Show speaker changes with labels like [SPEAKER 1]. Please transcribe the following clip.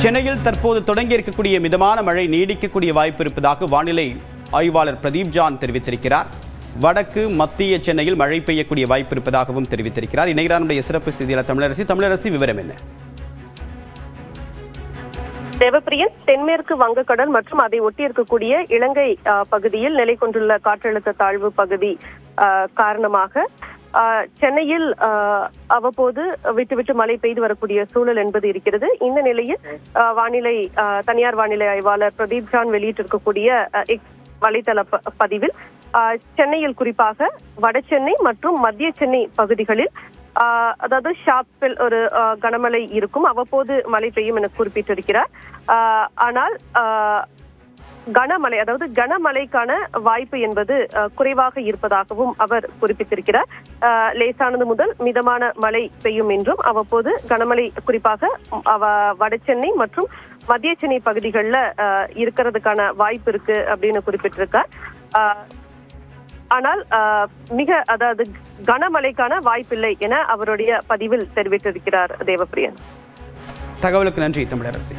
[SPEAKER 1] சென்னையில் தற்போது தொடங்கி இருக்கக்கூடிய மிதமான மழை நீடிக்கக்கூடிய வாய்ப்பு இருப்பதாக வானிலை ஆய்வாளர் பிரதீப் ஜான் தெரிவித்திருக்கிறார். வடக்கு மத்திய சென்னையில் மழை பெய்யக்கூடிய வாய்ப்பு இருப்பதாகவும் தெரிவித்திருக்கிறார். இணைகிறாருடைய சிறப்பு செய்தியாளர் தமிழரசி விவரம் என்ன?
[SPEAKER 2] தேவப்பிரியன், தென்மேற்கு வங்கக்கடல் மற்றும் அதை ஒட்டி இருக்கக்கூடிய இலங்கை பகுதியில் நிலை கொண்டுள்ள காற்றழுத்த தாழ்வு பகுதி காரணமாக சென்னையில் அவ்வப்போது விட்டு விட்டு மழை பெய்து வரக்கூடிய சூழல் என்பது இருக்கிறது. இந்த நிலையில் தனியார் வானிலை ஆய்வாளர் பிரதீப் ஜான் வெளியிட்டிருக்கக்கூடிய எக்ஸ் வலைதள பதிவில் சென்னையில் குறிப்பாக வட சென்னை மற்றும் மத்திய சென்னை பகுதிகளில் அதாவது ஷாப்பில் ஒரு கனமழை இருக்கும், அவ்வப்போது மழை பெய்யும் என குறிப்பிட்டிருக்கிறார். ஆனால் கனமழை, அதாவது கனமழைக்கான வாய்ப்பு என்பது குறைவாக இருப்பதாகவும் அவர் குறிப்பிட்டிருக்கிறார். லேசானது முதல் மிதமான மழை பெய்யும் என்றும் அவ்வப்போது கனமழை குறிப்பாக வட சென்னை மற்றும் மத்திய சென்னை பகுதிகளில் இருக்கிறதுக்கான வாய்ப்பு இருக்கு அப்படின்னு குறிப்பிட்டிருக்கார். ஆனால் அதாவது கனமழைக்கான வாய்ப்பில்லை என அவருடைய பதிவில் தெரிவித்திருக்கிறார். தேவப்பிரியன்,
[SPEAKER 1] தகவலுக்கு நன்றி தமிழரசி.